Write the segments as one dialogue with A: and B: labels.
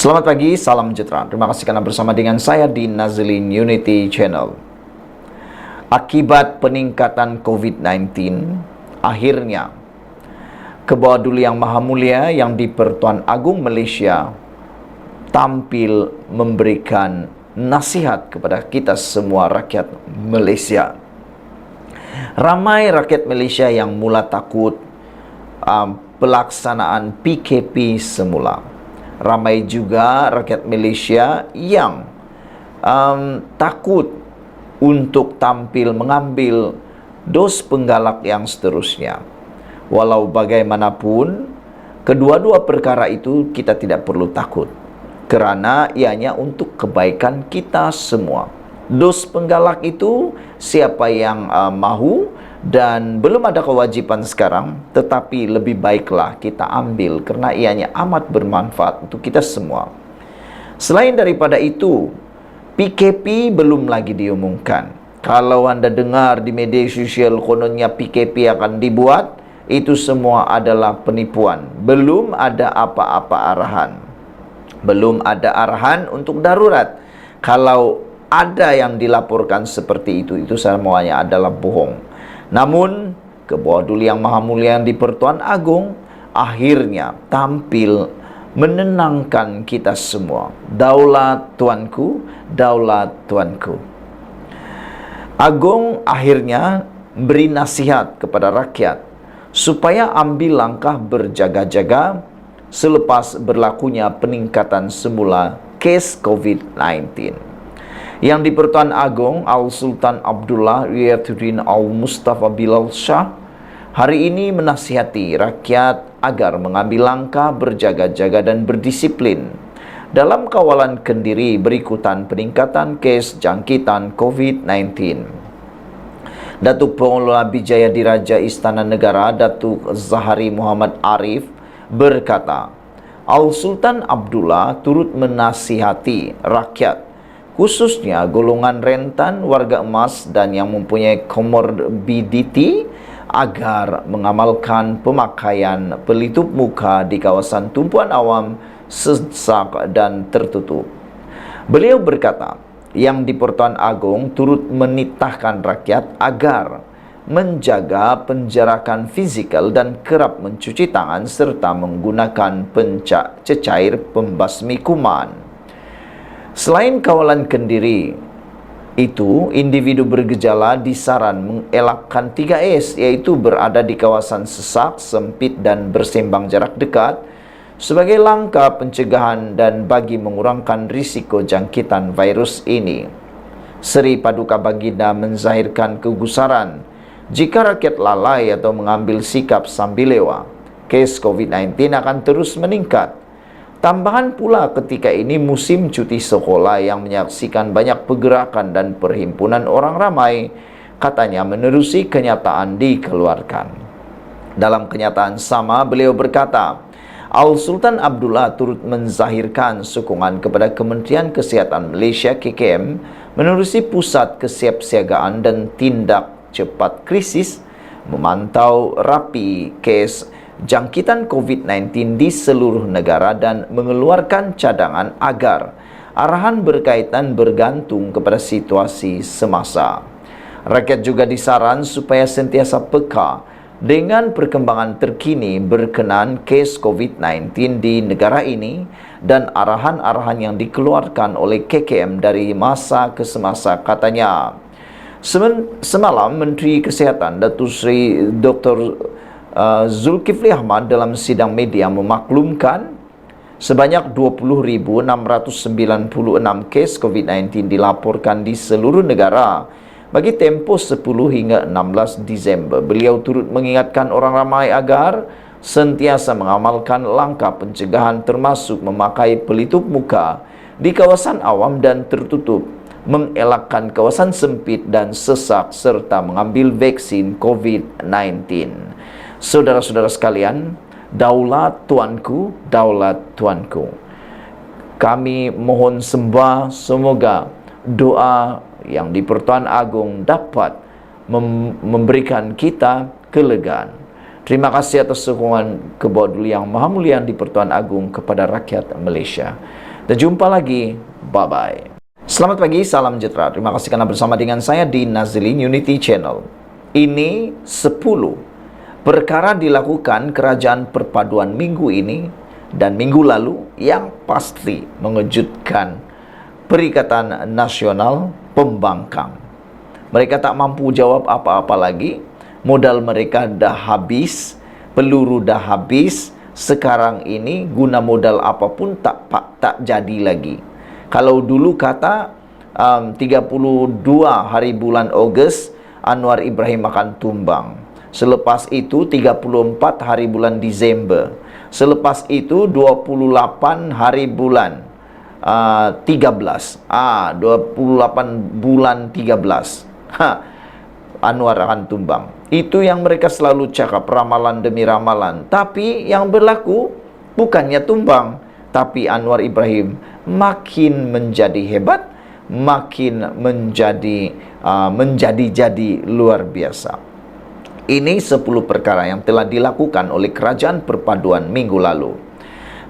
A: Selamat pagi, salam sejahtera. Terima kasih karena bersama dengan saya di Nazlin Unity Channel. Akibat peningkatan COVID-19, akhirnya Kebawah Duli Yang Maha Mulia yang di Pertuan Agung Malaysia tampil memberikan nasihat kepada kita semua rakyat Malaysia. Ramai rakyat Malaysia yang mula takut pelaksanaan PKP semula. Ramai juga rakyat Malaysia yang takut untuk tampil mengambil dos penggalak yang seterusnya. Walau bagaimanapun, kedua-dua perkara itu kita tidak perlu takut, kerana ianya untuk kebaikan kita semua. Dos penggalak itu siapa yang mahu dan belum ada kewajiban sekarang, tetapi lebih baiklah kita ambil kerana ianya amat bermanfaat untuk kita semua. Selain daripada itu, PKP belum lagi diumumkan. Kalau anda dengar di media sosial kononnya PKP akan dibuat, itu semua adalah penipuan. Belum ada apa-apa arahan. Belum ada arahan untuk darurat. Kalau ada yang dilaporkan seperti itu semuanya adalah bohong. Namun, Kebawah Duli Yang Maha Mulia yang di Pertuan Agung akhirnya tampil menenangkan kita semua. Daulat Tuanku, daulat Tuanku. Agung akhirnya beri nasihat kepada rakyat supaya ambil langkah berjaga-jaga selepas berlakunya peningkatan semula kes COVID-19. Yang di Pertuan Agung Al-Sultan Abdullah Riyadhuddin Al-Mustafa Bilal Shah hari ini menasihati rakyat agar mengambil langkah berjaga-jaga dan berdisiplin dalam kawalan kendiri berikutan peningkatan kes jangkitan COVID-19. Datuk Pengelola Bijaya Diraja Istana Negara Datuk Zahari Muhammad Arif berkata, Al-Sultan Abdullah turut menasihati rakyat, khususnya golongan rentan, warga emas dan yang mempunyai komorbiditi agar mengamalkan pemakaian pelitup muka di kawasan tumpuan awam, sesak dan tertutup. Beliau berkata, yang di Pertuan Agung turut menitahkan rakyat agar menjaga penjarakan fizikal dan kerap mencuci tangan serta menggunakan cecair pembasmi kuman. Selain kawalan kendiri itu, individu bergejala disaran mengelakkan 3S, iaitu berada di kawasan sesak, sempit dan bersembang jarak dekat sebagai langkah pencegahan dan bagi mengurangkan risiko jangkitan virus ini. Seri Paduka Baginda menzahirkan kegusaran jika rakyat lalai atau mengambil sikap sambilewa, kes COVID-19 akan terus meningkat. Tambahan pula ketika ini musim cuti sekolah yang menyaksikan banyak pergerakan dan perhimpunan orang ramai, katanya menerusi kenyataan dikeluarkan. Dalam kenyataan sama, beliau berkata, Al-Sultan Abdullah turut menzahirkan sokongan kepada Kementerian Kesihatan Malaysia KKM menerusi Pusat Kesiapsiagaan dan Tindak Cepat Krisis memantau rapi kes jangkitan COVID-19 di seluruh negara dan mengeluarkan cadangan agar arahan berkaitan bergantung kepada situasi semasa. Rakyat juga disaran supaya sentiasa peka dengan perkembangan terkini berkenaan kes COVID-19 di negara ini dan arahan-arahan yang dikeluarkan oleh KKM dari masa ke semasa, katanya. Semalam Menteri Kesihatan Datuk Seri Dr. Zulkifli Ahmad dalam sidang media memaklumkan sebanyak 20,696 kes COVID-19 dilaporkan di seluruh negara bagi tempoh 10 hingga 16 Disember. Beliau turut mengingatkan orang ramai agar sentiasa mengamalkan langkah pencegahan termasuk memakai pelitup muka di kawasan awam dan tertutup, mengelakkan kawasan sempit dan sesak serta mengambil vaksin COVID-19. Saudara-saudara sekalian, daulat Tuanku, daulat Tuanku. Kami mohon sembah semoga doa yang di Pertuan Agung dapat memberikan kita kelegaan. Terima kasih atas sokongan Kebawah Duli Yang Maha Mulia di Pertuan Agung kepada rakyat Malaysia. Dan jumpa lagi. Bye-bye. Selamat pagi, salam sejahtera. Terima kasih karena bersama dengan saya di Nazilin Unity Channel. Ini 10 perkara dilakukan kerajaan perpaduan minggu ini dan minggu lalu yang pasti mengejutkan Perikatan Nasional Pembangkang. Mereka tak mampu jawab apa-apa lagi. Modal mereka dah habis, peluru dah habis. Sekarang ini guna modal apapun tak jadi lagi. Kalau dulu kata 32 hari bulan Ogos Anwar Ibrahim akan tumbang. Selepas itu 34 hari bulan Disember. Selepas itu 28 hari bulan 13. 28 bulan 13. Anwar akan tumbang. Itu yang mereka selalu cakap, ramalan demi ramalan. Tapi yang berlaku bukannya tumbang, tapi Anwar Ibrahim makin menjadi hebat, makin menjadi luar biasa. Ini 10 perkara yang telah dilakukan oleh Kerajaan Perpaduan minggu lalu.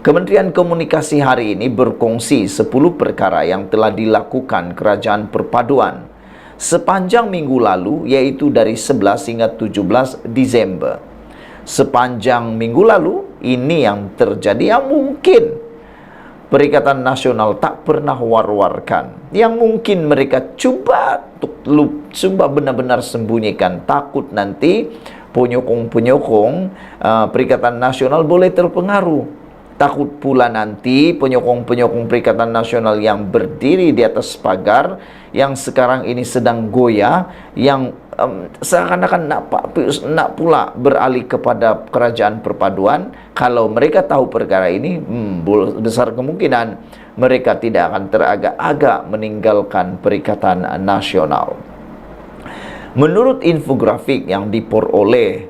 A: Kementerian Komunikasi hari ini berkongsi 10 perkara yang telah dilakukan Kerajaan Perpaduan sepanjang minggu lalu, yaitu dari 11 hingga 17 Desember. Sepanjang minggu lalu, ini yang terjadi yang mungkin Perikatan Nasional tak pernah war-warkan, yang mungkin mereka coba benar-benar sembunyikan, takut nanti penyokong-penyokong Perikatan Nasional boleh terpengaruh. Takut pula nanti penyokong-penyokong Perikatan Nasional yang berdiri di atas pagar, yang sekarang ini sedang goyah, yang seakan-akan nak pula beralih kepada Kerajaan Perpaduan. Kalau mereka tahu perkara ini, besar kemungkinan mereka tidak akan teragak-agak meninggalkan Perikatan Nasional. Menurut infografik yang diperoleh,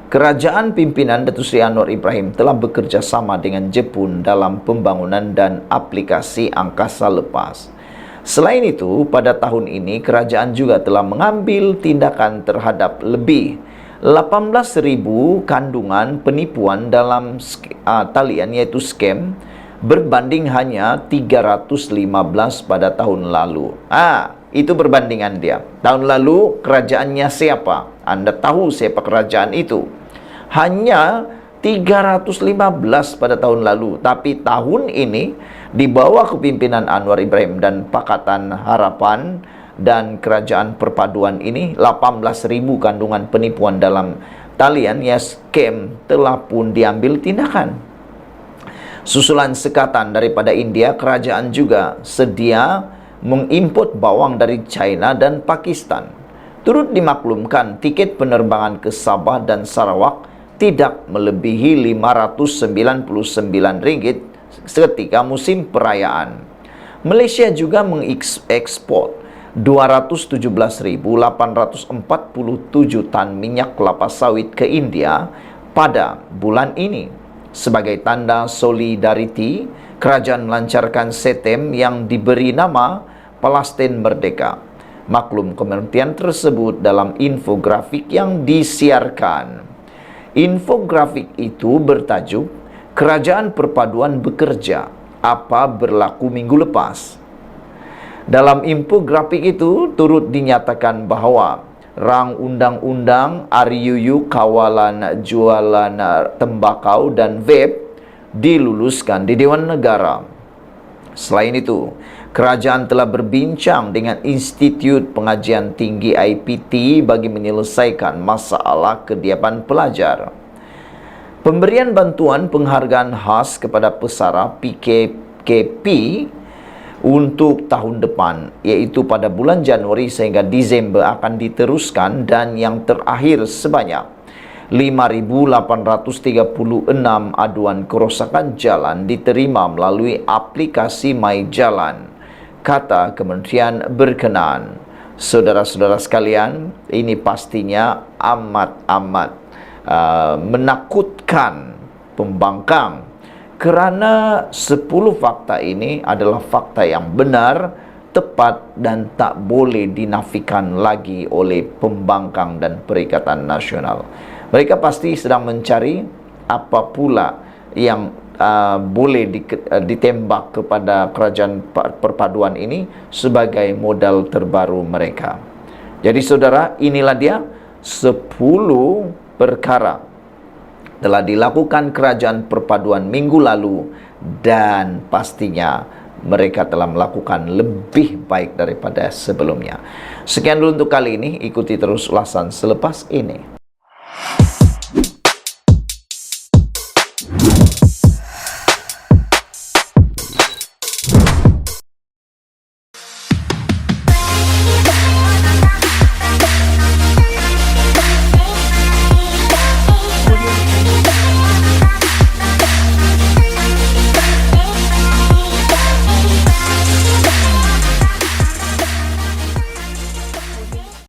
A: Kerajaan pimpinan Datuk Seri Anwar Ibrahim telah bekerja sama dengan Jepun dalam pembangunan dan aplikasi angkasa lepas. Selain itu, pada tahun ini kerajaan juga telah mengambil tindakan terhadap lebih 18.000 kandungan penipuan dalam talian, yaitu scam, berbanding hanya 315 pada tahun lalu. Itu perbandingan dia. Tahun lalu kerajaannya siapa? Anda tahu siapa kerajaan itu? Hanya 315 pada tahun lalu. Tapi tahun ini di bawah kepimpinan Anwar Ibrahim dan Pakatan Harapan dan Kerajaan Perpaduan ini, 18.000 kandungan penipuan dalam talian ya scam telah pun diambil tindakan. Susulan sekatan daripada India, kerajaan juga sedia mengimport bawang dari China dan Pakistan. Turut dimaklumkan tiket penerbangan ke Sabah dan Sarawak tidak melebihi Rp599 ketika musim perayaan. Malaysia juga mengekspor 217.847 tan minyak kelapa sawit ke India pada bulan ini. Sebagai tanda solidariti, kerajaan melancarkan setem yang diberi nama Palestin Merdeka. Maklum kementerian tersebut dalam infografik yang disiarkan. Infografik itu bertajuk Kerajaan Perpaduan Bekerja, apa berlaku minggu lepas. Dalam infografik itu turut dinyatakan bahwa rang undang-undang RUU kawalan jualan tembakau dan vape diluluskan di Dewan Negara. Selain itu, kerajaan telah berbincang dengan Institut Pengajian Tinggi IPT bagi menyelesaikan masalah kediaman pelajar. Pemberian bantuan penghargaan khas kepada pesara PKKP untuk tahun depan, yaitu pada bulan Januari sehingga Disember, akan diteruskan, dan yang terakhir sebanyak 5.836 aduan kerosakan jalan diterima melalui aplikasi My Jalan, kata kementerian berkenaan. Saudara-saudara sekalian, ini pastinya amat menakutkan pembangkang, kerana 10 fakta ini adalah fakta yang benar, tepat, dan tak boleh dinafikan lagi oleh pembangkang dan Perikatan Nasional. Mereka pasti sedang mencari apa pula yang boleh ditembak kepada kerajaan perpaduan ini sebagai modal terbaru mereka. Jadi saudara, inilah dia 10 perkara telah dilakukan kerajaan perpaduan minggu lalu, dan pastinya mereka telah melakukan lebih baik daripada sebelumnya. Sekian dulu untuk kali ini, ikuti terus ulasan selepas ini.